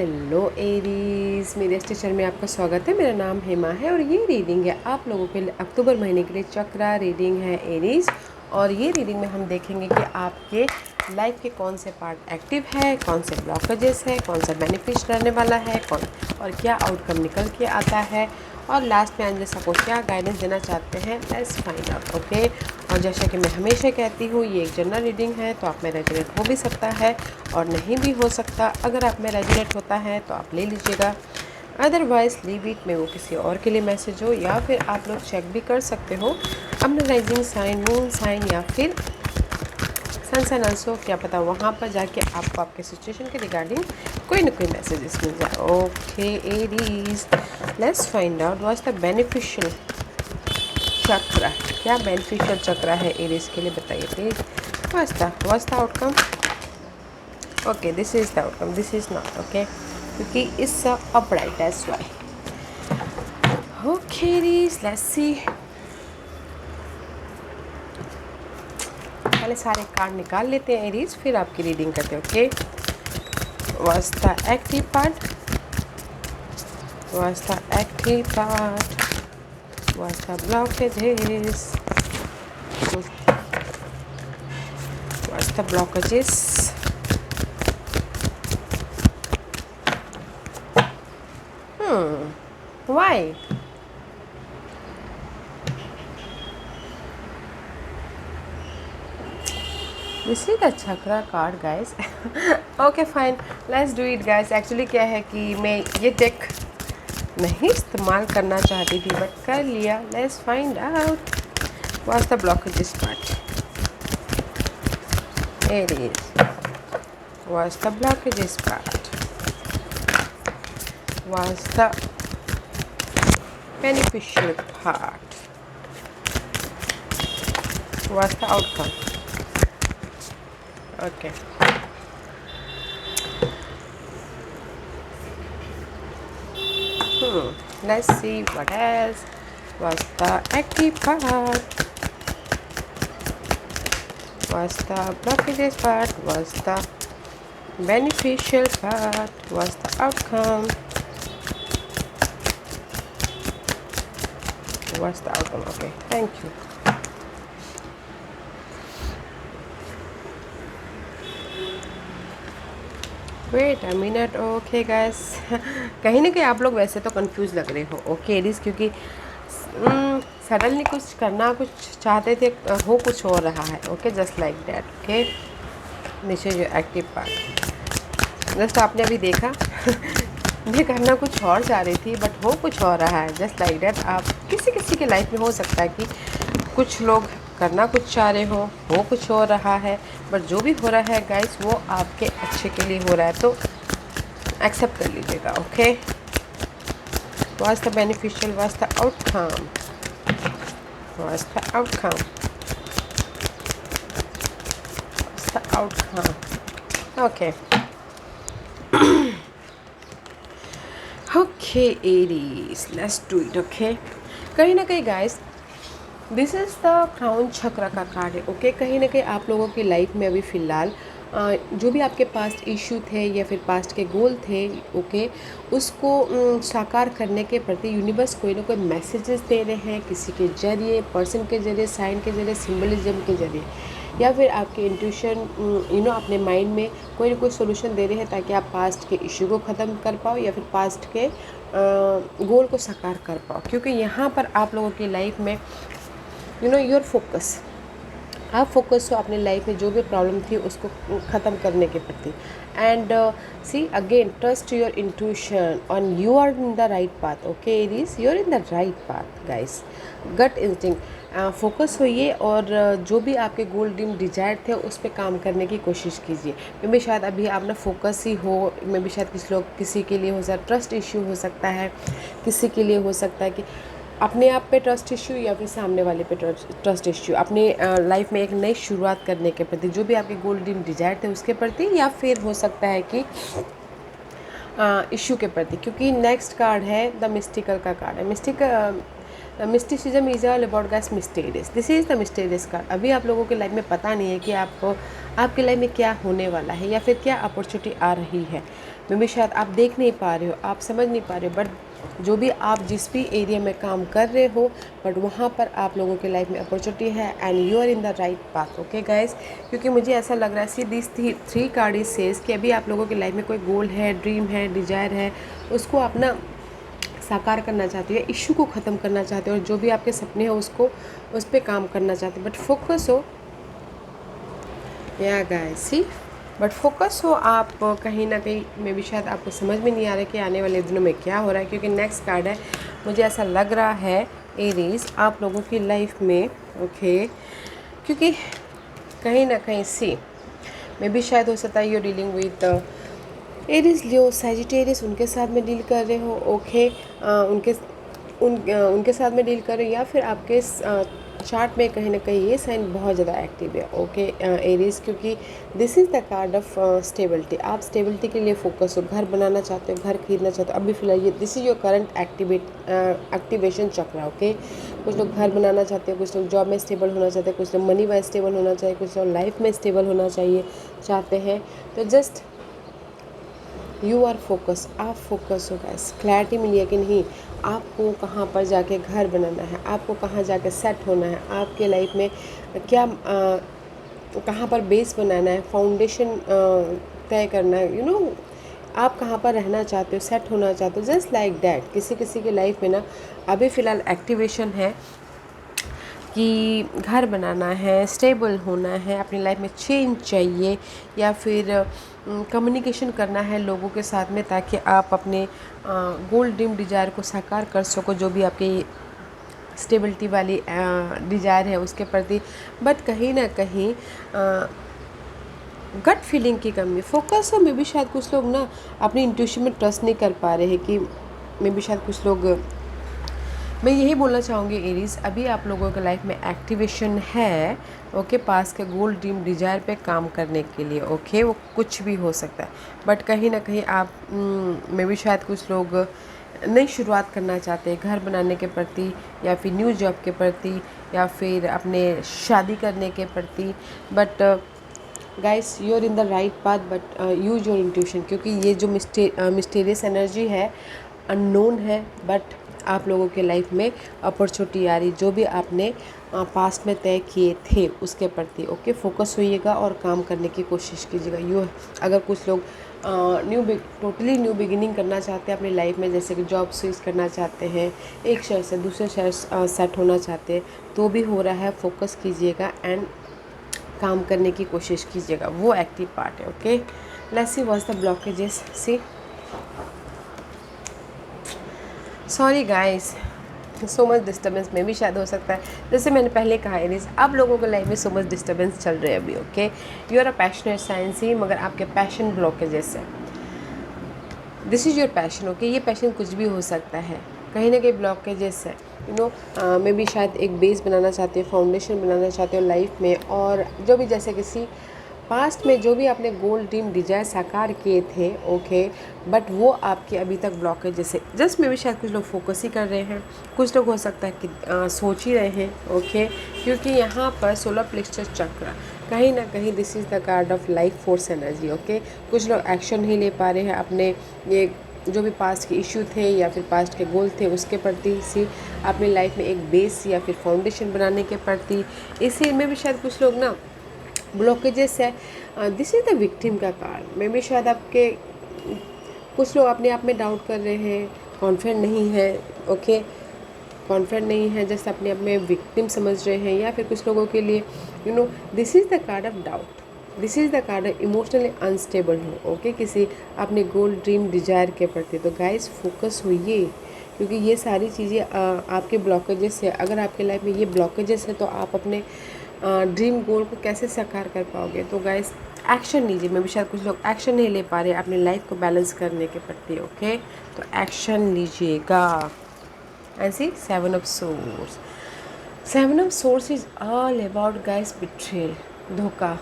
Hello Aries, मेरे station में आपका स्वागत है। मेरा नाम हेमा है और ये रीडिंग है आप लोगों के लिए अक्टूबर महीने के लिए चक्रा रीडिंग है एरीज। और ये रीडिंग में हम देखेंगे कि आपके लाइफ के कौन से पार्ट एक्टिव है, कौन से ब्लॉकेजेस है, कौन सा बेनिफिट रहने वाला है, कौन और क्या आउटकम निकल के आता है, और लास्ट में अंजस आपको क्या गाइडेंस देना चाहते हैं। Let's find out. ओके, और जैसा कि मैं हमेशा कहती हूँ, ये एक जनरल रीडिंग है, तो आप में रेजोनेट हो भी सकता है और नहीं भी हो सकता। अगर आप में रेजोनेट होता है तो आप ले लीजिएगा, अदरवाइज लीव इट में वो किसी और के लिए मैसेज हो, या फिर आप लोग चेक भी कर सकते हो अपना राइजिंग साइन, मून साइन या फिर सन साइन ऑल्सो। क्या पता वहाँ पर जाके आपको आपके सिचुएशन के रिगार्डिंग कोई ना कोई मैसेजेस मिल जाए। Okay Aries, let's find out what's the beneficial chakra. क्या बेनिफिशियल चक्र है एरीज के लिए, बताइए please. What's the outcome. Okay, this is the outcome, this is not okay, क्योंकि it's upright, that's why. Okay Aries, let's see. पहले सारे card निकाल लेते हैं एरीज, फिर आपकी रीडिंग करते हैं। Okay, what's the active part, what's the active part, what's the blockages, what's the blockages, why? This is the chakra card guys. Okay fine, let's do it guys. Actually क्या है कि मैं ये deck नहीं इस्तेमाल करना चाहती थी बट कर लिया। Let's find out what's the blockages part. Aries, what's the blockages part, what's the beneficial part, what's the outcome. Okay, let's see what else. What's the active part, what's the blockages part, what's the beneficial part, what's the outcome, what's the outcome. Okay, thank you. Wait a minute. Okay guys, कहीं ना कहीं आप लोग वैसे तो confuse लग रहे हो। ओके एरीज, क्योंकि सडनली कुछ करना कुछ चाहते थे, हो कुछ हो रहा है। Okay, just like that. Okay, नीचे जो एक्टिव पार्ट जस्ट आपने अभी देखा मैं करना कुछ और चाह रही थी बट हो कुछ और रहा है। जस्ट लाइक दैट, आप किसी के लाइफ में हो सकता है कि कुछ लोग करना कुछ चाह रहे हो कुछ हो रहा है, बट जो भी हो रहा है गाइस वो आपके अच्छे के लिए हो रहा है, तो एक्सेप्ट कर लीजिएगा। Okay, what's the beneficial, what's the outcome, what's the outcome, what's the outcome. Okay okay Aries, let's do it. Okay, कहीं ना कहीं guys this is the crown चक्र का कार्ड है। ओके, कहीं ना कहीं आप लोगों की लाइफ में अभी फ़िलहाल जो भी आपके पास्ट इशू थे या फिर पास्ट के गोल थे, ओके, उसको साकार करने के प्रति यूनिवर्स कोई ना कोई मैसेजेस दे रहे हैं, किसी के जरिए, पर्सन के जरिए, साइन के जरिए, सिंबलिज्म के जरिए, या फिर आपके इंट्यूशन अपने माइंड में कोई ना कोई सोल्यूशन दे रहे हैं ताकि आप पास्ट के इशू को ख़त्म कर पाओ या फिर पास्ट के गोल को साकार कर पाओ। क्योंकि यहाँ पर आप लोगों की लाइफ में योर फोकस, आप फोकस हो अपने लाइफ में जो भी प्रॉब्लम थी उसको ख़त्म करने के प्रति। And see again, trust your intuition on you are in the right path. Okay Aries, you are in the right path guys. Gut instinct, focus होइए और जो भी आपके गोल ड्रीम डिजायर थे उस पर काम करने की कोशिश कीजिए। मे भी शायद अभी आप ना फोकस ही हो, मे भी शायद किसी के लिए हो सकता है ट्रस्ट इश्यू हो सकता है, किसी के लिए हो सकता है कि अपने आप पे ट्रस्ट इश्यू या फिर सामने वाले पे ट्रस्ट इश्यू, अपने लाइफ में एक नई शुरुआत करने के प्रति, जो भी आपके गोल ड्रीम डिजायर थे उसके प्रति, या फिर हो सकता है कि इशू के प्रति। क्योंकि नेक्स्ट कार्ड है द मिस्टिकल का कार्ड है। Mysticism is all about guys mysterious, this is the mysterious card. अभी आप लोगों के लाइफ में पता नहीं है कि आपको आपके लाइफ में क्या होने वाला है या फिर क्या अपॉर्चुनिटी आ रही है। मे भी शायद आप देख नहीं पा रहे हो, आप समझ नहीं पा रहे हो, बट जो भी आप जिस भी एरिया में काम कर रहे हो, बट वहाँ पर आप लोगों की लाइफ में अपॉर्चुनिटी है and you are in the right path. Okay guys, क्योंकि मुझे ऐसा लग रहा है see this three card is says कि अभी आप लोगों की लाइफ में कोई गोल है, ड्रीम है, डिजायर है, उसको आप ना साकार करना चाहते हो या इशू को ख़त्म करना चाहते हो, और जो भी आपके सपने हैं उसको उस पर काम करना चाहते हो, बट फोकस हो या गाइस सी, बट फोकस हो आप कहीं ना कहीं में भी शायद आपको समझ में नहीं आ रहा है कि आने वाले दिनों में क्या हो रहा है। क्योंकि नेक्स्ट कार्ड है, मुझे ऐसा लग रहा है एरीज आप लोगों की लाइफ में ओके, क्योंकि कहीं ना कहीं सी में भी शायद हो सकता है you dealing with Aries, Leo, Sagittarius, उनके साथ में डील कर रहे हो। ओके उनके साथ में डील कर रहे हो, या फिर आपके चार्ट में कहीं ना कहीं ये साइन बहुत ज़्यादा एक्टिव है। ओके एरीज, क्योंकि this is the card of stability. आप स्टेबिलिटी के लिए फोकस हो, घर बनाना चाहते हो, घर खरीदना चाहते हो, अभी फिलहाल ये this is your current activation चक्र। ओके कुछ लोग घर बनाना चाहते हैं, कुछ लोग जॉब में स्टेबल होना चाहते हैं, कुछ लोग मनी वाइज स्टेबल होना चाहिए, कुछ लोग लाइफ में स्टेबल होना चाहिए चाहते हैं। तो जस्ट यू आर फोकस, आप फोकस हो गाइस। क्लैरिटी मिली है कि नहीं, आपको कहाँ पर जाके घर बनाना है, आपको कहाँ जाके सेट होना है, आपके लाइफ में क्या कहाँ पर बेस बनाना है, फाउंडेशन तय करना है, यू नो आप कहाँ पर रहना चाहते हो, सेट होना चाहते हो, जस्ट लाइक दैट। किसी किसी की लाइफ में ना अभी फ़िलहाल एक्टिवेशन है कि घर बनाना है, स्टेबल होना है, अपनी लाइफ में चेंज चाहिए, या फिर कम्युनिकेशन करना है लोगों के साथ में, ताकि आप अपने गोल ड्रीम डिज़ायर को साकार कर सको, जो भी आपकी स्टेबिलिटी वाली डिज़ायर है उसके प्रति। बट कहीं ना कहीं गट फीलिंग की कमी, फोकस हो में भी शायद कुछ लोग ना अपनी इंट्यूशन में ट्रस्ट नहीं कर पा रहे हैं, कि में भी शायद कुछ लोग, मैं यही बोलना चाहूँगी एरीज, अभी आप लोगों के लाइफ में एक्टिवेशन है ओके, पास के गोल ड्रीम डिज़ायर पे काम करने के लिए। ओके वो कुछ भी हो सकता है, बट कहीं ना कहीं आप में भी शायद कुछ लोग नई शुरुआत करना चाहते हैं घर बनाने के प्रति, या फिर न्यू जॉब के प्रति, या फिर अपने शादी करने के प्रति। But guys you are in the right path, but use your intuition, क्योंकि ये जो मिस्टीरियस एनर्जी है, अननोन है, बट आप लोगों के लाइफ में अपॉर्चुनिटी आ रही, जो भी आपने पास्ट में तय किए थे उसके प्रति। ओके फोकस होइएगा और काम करने की कोशिश कीजिएगा। यू अगर कुछ लोग टोटली न्यू बिगिनिंग करना चाहते हैं अपनी लाइफ में, जैसे कि जॉब स्विच करना चाहते हैं, एक शहर से दूसरे शहर सेट होना चाहते हैं, तो भी हो रहा है। फोकस कीजिएगा एंड काम करने की कोशिश कीजिएगा, वो एक्टिव पार्ट है। Okay let's see what's the blockages. See sorry guys, so much disturbance में भी शायद हो सकता है, जैसे मैंने पहले कहा एरीज, आप लोगों के लाइफ में सो मच डिस्टर्बेंस चल रहे हैं अभी। Okay you are a passionate science ही, मगर आपके पैशन ब्लॉकेजेस है। This is your passion. Okay ये पैशन कुछ भी हो सकता है, कहीं ना कहीं ब्लॉकेजेस है, यू नो मे भी शायद एक बेस बनाना चाहते हो, फाउंडेशन बनाना चाहते हो लाइफ में, और जो भी जैसे किसी पास्ट में जो भी आपने गोल ड्रीम डिजायर साकार किए थे। ओके बट वो आपके अभी तक ब्लॉकेज, जैसे जस्ट में भी शायद कुछ लोग फोकस ही कर रहे हैं, कुछ लोग हो सकता है कि सोच ही रहे हैं। ओके क्योंकि यहाँ पर सोलर प्लेक्सस चक्र कहीं ना कहीं this is the card of life force energy. Okay कुछ लोग एक्शन नहीं ले पा रहे हैं अपने ये जो भी पास्ट के इश्यू थे या फिर पास्ट के गोल थे उसके प्रति, सी अपनी लाइफ में एक बेस या फिर फाउंडेशन बनाने के प्रति। इसी में भी शायद कुछ लोग ना ब्लॉकेजेस है। दिस इज़ द विक्टिम का कार्ड में भी शायद आपके कुछ लोग अपने आप में डाउट कर रहे हैं, कॉन्फिडेंट नहीं है। ओके कॉन्फिडेंट नहीं है, जस्ट अपने आप में विक्टिम समझ रहे हैं, या फिर कुछ लोगों के लिए you know this is the card of doubt, this is the card of emotionally unstable हो। ओके किसी अपने गोल ड्रीम डिजायर के प्रति। तो गाइस फोकस होइए, क्योंकि ये सारी चीज़ें आपके ब्लॉकेजेस है। अगर आपके लाइफ में ये ब्लॉकेजेस है तो आप अपने ड्रीम गोल को कैसे साकार कर पाओगे। तो गाइस एक्शन लीजिए। मैं भी शायद कुछ लोग एक्शन नहीं ले पा रहे अपनी लाइफ को बैलेंस करने के प्रति। ओके तो एक्शन लीजिएगा। ऐसी 7 of source, 7 of source is all about guys betrayal, धोखा।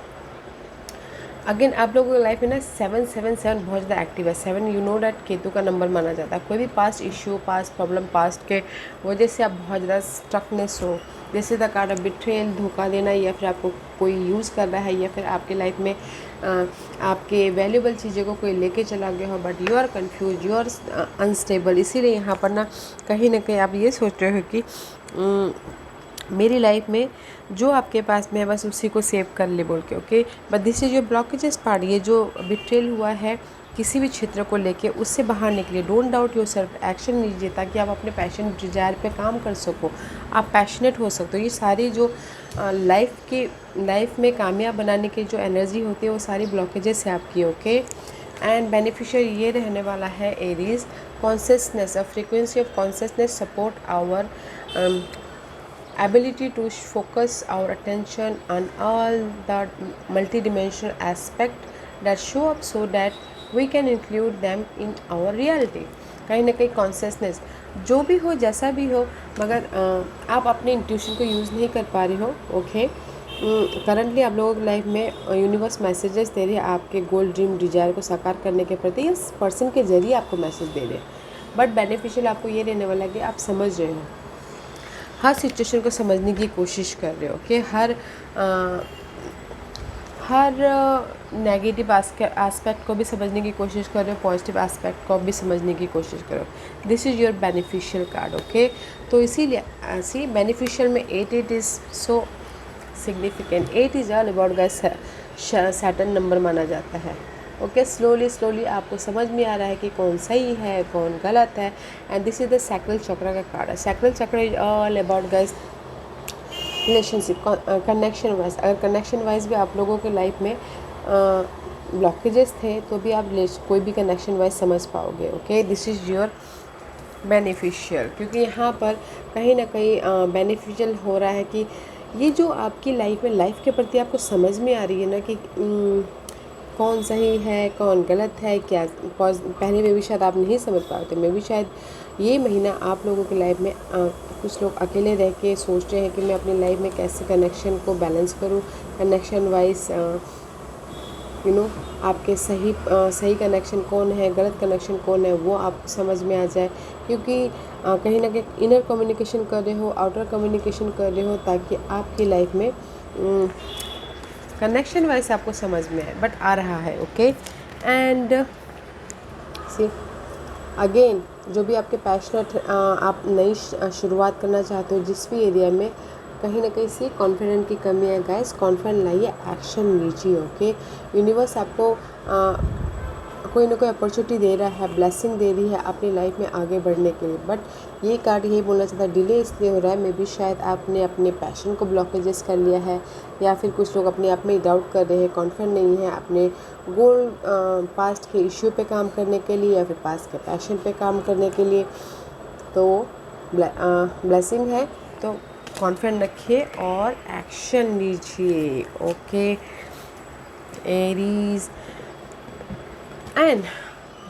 अगेन आप लोगों की लाइफ में ना 777 बहुत ज़्यादा एक्टिव है। 7 यू नो डैट केतु का नंबर माना जाता है। कोई भी past issue, past problem, past के वजह से आप बहुत ज़्यादा स्ट्रकनेस हो, जैसे द कार्ड ऑफ बिट्रेयल, धोखा देना, या फिर आपको कोई यूज़ कर रहा है, या फिर आपके लाइफ में आपके वैल्यूबल चीज़ों को कोई लेके चला गया हो, but you are confuse, you are unstable. इसीलिए यहाँ पर ना कहीं आप ये सोच रहे हो कि मेरी लाइफ में जो आपके पास में है बस उसी को सेव कर ले बोल के, okay. But this is your blockages part. ये जो बिट्रेल हुआ है किसी भी क्षेत्र को लेके, उससे बाहर निकलिए। Don't doubt your self, action लीजिए ताकि आप अपने पैशन डिजायर पे काम कर सको, आप पैशनेट हो सकते हो। ये सारी जो लाइफ में कामयाब बनाने की जो एनर्जी होती है वो सारी ब्लॉकेजेस है आपकी, ओके। एंड बेनिफिशियल ये रहने वाला है Aries, consciousness, a frequency of consciousness support our ability to focus our attention on all the multidimensional aspect that show up so that we can include them in our reality। कहीं ना कहीं consciousness जो भी हो, जैसा भी हो, मगर आप अपने इंट्यूशन को यूज़ नहीं कर पा रहे हो, ओके। करंटली आप लोगों की लाइफ में यूनिवर्स मैसेजेस दे रहे हैं आपके गोल, ड्रीम, डिजायर को साकार करने के प्रति। इस पर्सन के जरिए आपको मैसेज दे रहे हैं, बट बेनिफिशियल आपको ये रहने वाला है कि आप समझ रहे हो, हर सिचुएशन को समझने की कोशिश कर रहे हो कि हर नेगेटिव एस्पेक्ट को भी समझने की कोशिश कर रहे हो, पॉजिटिव एस्पेक्ट को भी समझने की कोशिश करो। This is your beneficial card, okay. तो इसीलिए बेनिफिशियल में 8 is so significant. 8 is all about guys Saturn number माना जाता है, ओके। स्लोली आपको समझ में आ रहा है कि कौन सही है कौन गलत है। And this is the sacral चक्र का कार्ड है। सैक्रल चक्र is all about guys relationship, connection wise. अगर कनेक्शन वाइज भी आप लोगों के लाइफ में ब्लॉकेजेस थे तो भी आप कोई भी कनेक्शन वाइज समझ पाओगे, okay. This is your beneficial, क्योंकि यहाँ पर कहीं ना कहीं बेनिफिशियल हो रहा है कि ये जो आपकी लाइफ में लाइफ के प्रति आपको समझ में आ रही है ना कि कौन सही है कौन गलत है, क्या पहले में भी शायद आप नहीं समझ पाए थे। मैं भी शायद ये महीना आप लोगों की लाइफ में कुछ लोग अकेले रह के सोच रहे हैं कि मैं अपनी लाइफ में कैसे कनेक्शन को बैलेंस करूं, कनेक्शन वाइज आपके सही कनेक्शन कौन है, गलत कनेक्शन कौन है, वो आप समझ में आ जाए। क्योंकि कहीं ना कहीं इनर कम्युनिकेशन कर रहे हो, आउटर कम्युनिकेशन कर रहे हो, ताकि आपकी लाइफ में कनेक्शन वाइज आपको समझ में आए, बट आ रहा है, ओके। एंड सी अगेन, जो भी आपके पैशनेट आप नई शुरुआत करना चाहते हो जिस भी एरिया में, कहीं ना कहीं से कॉन्फिडेंट की कमी है गाइस। कॉन्फिडेंट लाइए, एक्शन लीजिए, ओके। यूनिवर्स आपको कोई ना कोई अपॉर्चुनिटी दे रहा है, ब्लेसिंग दे रही है अपनी लाइफ में आगे बढ़ने के लिए। बट ये कार्ड यही बोलना चाहता है, डिले इसलिए हो रहा है मे बी शायद आपने अपने पैशन को ब्लॉकेजेस कर लिया है, या फिर कुछ लोग अपने आप में डाउट कर रहे हैं, कॉन्फिडेंट नहीं है अपने गोल पास्ट के इश्यू पे काम करने के लिए, या फिर पास्ट के पैशन पे काम करने के लिए। तो ब्लेसिंग है, तो कॉन्फिडेंट रखिए और एक्शन लीजिए, okay Aries. And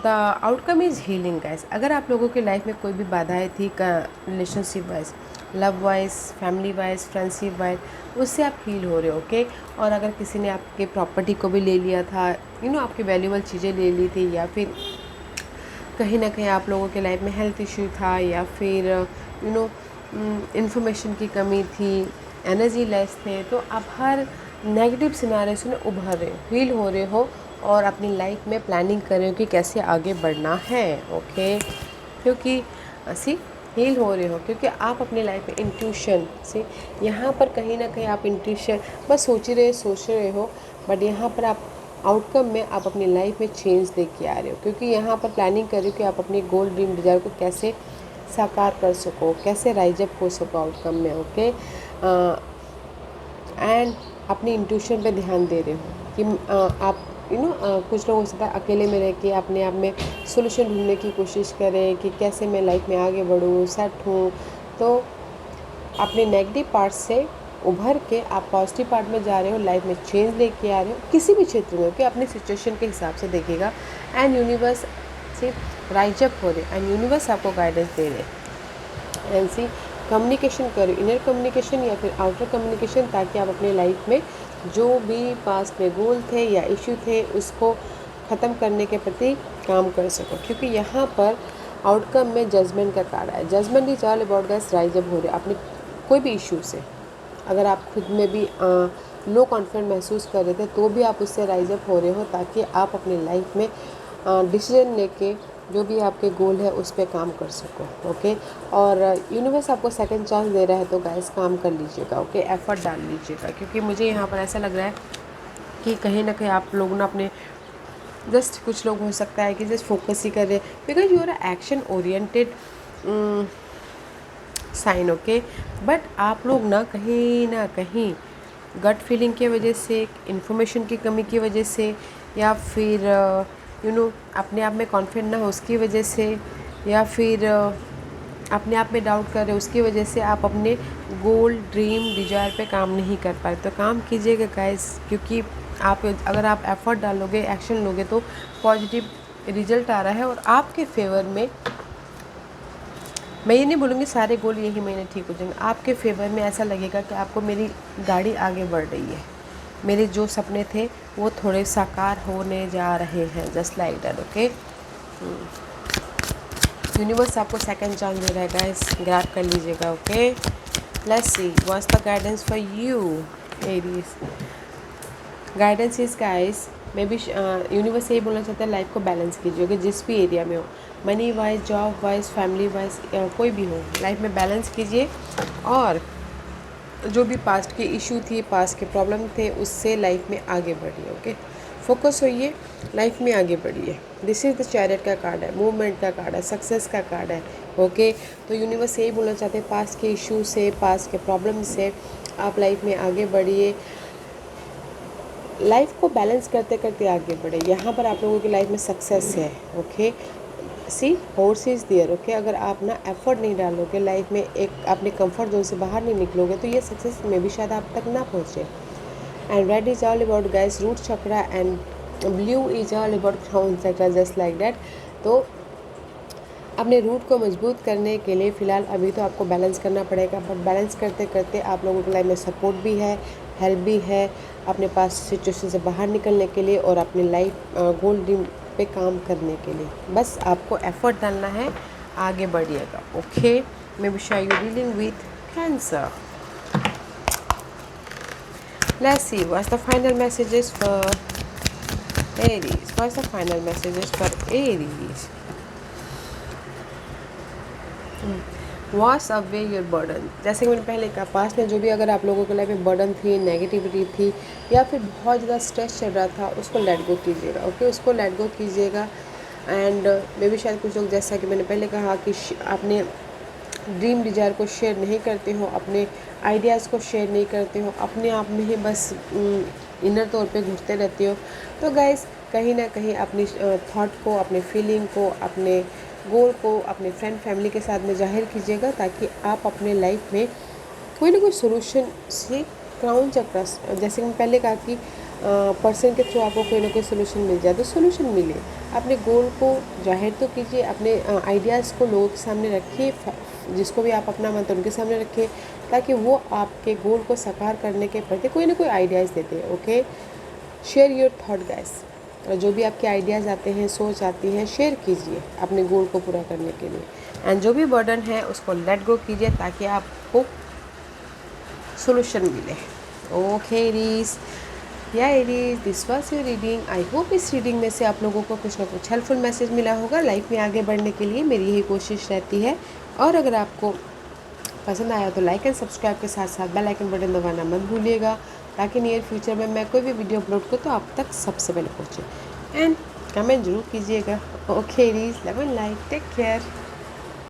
the outcome is healing guys. अगर आप लोगों की लाइफ में कोई भी बाधाएं थी relationship wise, love wise, family wise, friendship wise, उससे आप हील हो रहे हो, ओके। और अगर किसी ने आपके प्रॉपर्टी को भी ले लिया था, आपकी वैल्यूबल चीज़ें ले ली थी, या फिर कहीं ना कहीं आप लोगों के लाइफ में हेल्थ इश्यू था, या फिर इंफॉर्मेशन की कमी थी, एनर्जी लेस थे, तो आप हर नेगेटिव सिनारियो से उभर रहे हो, हील हो रहे हो और अपनी लाइफ में प्लानिंग कर रहे हो कि कैसे आगे बढ़ना है, ओके। क्योंकि हील हो रहे हो क्योंकि आप अपनी लाइफ में इंट्यूशन से, यहाँ पर कहीं ना कहीं आप इंट्यूशन बस सोच रहे हो, बट यहाँ पर आप आउटकम में आप अपनी लाइफ में चेंज लेके आ रहे हो, क्योंकि यहाँ पर प्लानिंग कर रहे हो कि आप अपनी गोल, ड्रीम, डिजायर को कैसे साकार कर सको, कैसे राइज अप हो सको आउटकम में, ओके। एंड अपनी इंट्यूशन पे ध्यान दे रहे हो कि आप कुछ लोग हो सकता है अकेले में रह के अपने आप में सोल्यूशन ढूंढने की कोशिश करें कि कैसे मैं लाइफ में आगे बढ़ूँ, सेट हूँ। तो अपने नेगेटिव पार्ट से उभर के आप पॉजिटिव पार्ट में जा रहे हो, लाइफ में चेंज लेके आ रहे हो किसी भी क्षेत्र में, कि अपनी सिचुएशन के हिसाब से देखेगा। एंड यूनिवर्स से राइज अप हो रहे, एंड यूनिवर्स आपको गाइडेंस दे रहे। एंड सी कम्युनिकेशन करो, इनर कम्युनिकेशन या फिर आउटर कम्युनिकेशन, ताकि आप अपने लाइफ में जो भी पास्ट में गोल थे या इश्यू थे उसको ख़त्म करने के प्रति काम कर सको। क्योंकि यहाँ पर आउटकम में जजमेंट का कार्ड है। Judgment is all about guys rise up हो रहे अपने कोई भी इश्यू से। अगर आप खुद में भी लो कॉन्फिडेंट महसूस कर रहे थे, तो भी आप उससे राइज अप हो रहे हो ताकि आप अपनी लाइफ में डिसीजन लेके जो भी आपके गोल है उस पर काम कर सको। ओके, और यूनिवर्स आपको सेकंड चांस दे रहा है, तो गाइस काम कर लीजिएगा। ओके, एफर्ट डाल लीजिएगा, क्योंकि मुझे यहाँ पर ऐसा लग रहा है कि कहीं ना कहीं आप लोग ना अपने जस्ट कुछ लोग हो सकता है कि जस्ट फोकस ही कर रहे हैं, because you are action oriented sign. Okay, but आप लोग ना कहीं गट फीलिंग की वजह से, इन्फॉर्मेशन की कमी की वजह से, या फिर अपने आप में कॉन्फिडेंट ना हो उसकी वजह से, या फिर अपने आप में डाउट कर रहे हो उसकी वजह से आप अपने गोल, ड्रीम, डिजायर पे काम नहीं कर पाए। तो काम कीजिएगा गाइस, क्योंकि अगर आप एफर्ट डालोगे, एक्शन लोगे, तो पॉजिटिव रिजल्ट आ रहा है और आपके फेवर में। मैं ये नहीं बोलूँगी सारे गोल यही महीने ठीक हो जाएंगे, आपके फेवर में ऐसा लगेगा कि आपको मेरी गाड़ी आगे बढ़ रही है, मेरे जो सपने थे वो थोड़े साकार होने जा रहे हैं, just like that. Okay, universe आपको सेकंड चांस दे रहा है गाइस, ग्रैब कर लीजिएगा। Okay, let's see what's the guidance for you Aries. Guidance is guys, may be universe यही बोलना चाहता है लाइफ को बैलेंस कीजिए, जिस भी एरिया में हो, money wise, job wise, family wise, कोई भी हो, लाइफ में बैलेंस कीजिए। और जो भी पास्ट की इशू थी, पास्ट के प्रॉब्लम थे, उससे लाइफ में आगे बढ़िए। ओके, फोकस होइए, लाइफ में आगे बढ़िए। दिस इज़ द चैरियट का कार्ड है, मूवमेंट का कार्ड है, सक्सेस का कार्ड है। ओके, तो यूनिवर्स यही बोलना चाहते हैं, पास्ट के इशू से, पास्ट के प्रॉब्लम से आप लाइफ में आगे बढ़िए, लाइफ को बैलेंस करते करते आगे बढ़े। यहाँ पर आप लोगों की लाइफ में सक्सेस है। Okay, sea horse is there. Okay, अगर आप ना एफर्ट नहीं डालोगे लाइफ में, एक अपने कंफर्ट जोन से बाहर नहीं निकलोगे, तो ये सक्सेस में भी शायद आप तक ना पहुँचे। And red is all about guys root chakra, and blue is all about crown chakra, just like that. तो अपने रूट को मजबूत करने के लिए फ़िलहाल अभी तो आपको बैलेंस करना पड़ेगा, बट बैलेंस करते करते आप लोगों की लाइफ में सपोर्ट भी है, हेल्प भी है अपने पास सिचुएशन से बाहर निकलने के लिए और अपनी लाइफ गोल ड्रीम पे काम करने के लिए। बस आपको एफर्ट डालना है, आगे बढ़िएगा। ओके, मे बी शायद you dealing with cancer. Let's see what's the final messages for Aries. What's the final messages for Aries. Wash away your burden. जैसे कि मैंने पहले कहा, पास्ट में जो भी अगर आप लोगों के लाइफ में बर्डन थी, नेगेटिविटी थी, या फिर बहुत ज़्यादा स्ट्रेस चल रहा था, उसको लेट गो कीजिएगा। ओके, उसको लेट गो कीजिएगा। एंड मे बी शायद कुछ लोग, जैसा कि मैंने पहले कहा, कि अपने ड्रीम डिज़ायर को शेयर नहीं करते हो, अपने आइडियाज़ को शेयर नहीं करते हो, अपने आप में ही बस इनर तौर पे घुसते रहते हो। तो गाइस, कहीं ना कहीं अपनी थॉट को, अपने फीलिंग को, अपने गोल को अपने फ्रेंड फैमिली के साथ में जाहिर कीजिएगा, ताकि आप अपने लाइफ में कोई ना कोई सोल्यूशन से क्राउन चक्र, जैसे मैं पहले कहा कि पर्सन के थ्रू आपको कोई ना कोई सोल्यूशन मिल जाए, तो सोल्यूशन मिले। अपने गोल को जाहिर तो कीजिए, अपने आइडियाज़ को लोगों के सामने रखिए, जिसको भी आप अपना मानते हैं उनके सामने रखिए, ताकि वो आपके गोल को साकार करने के प्रति कोई ना कोई आइडियाज़ देते हैं। Okay, share your thought guys, जो भी आपके आइडियाज़ आते हैं, सोच आती है, शेयर कीजिए अपने गोल को पूरा करने के लिए। एंड जो भी बर्डन है उसको लेट गो कीजिए, ताकि आपको सोल्यूशन मिले। ओके एरीज, या Aries, this was your reading. I hope इस रीडिंग में से आप लोगों को कुछ ना कुछ हेल्पफुल मैसेज मिला होगा। लाइफ में आगे बढ़ने के लिए मेरी यही कोशिश रहती है। और अगर आपको पसंद आया तो लाइक एंड सब्सक्राइब के साथ साथ बेल आइकन बटन दबाना मत भूलिएगा, ताकि नियर फ्यूचर में मैं कोई भी वीडियो अपलोड करूँ तो आप तक सबसे पहले पहुँचे। एंड कमेंट जरूर कीजिएगा। Okay Aries, love and light, take care.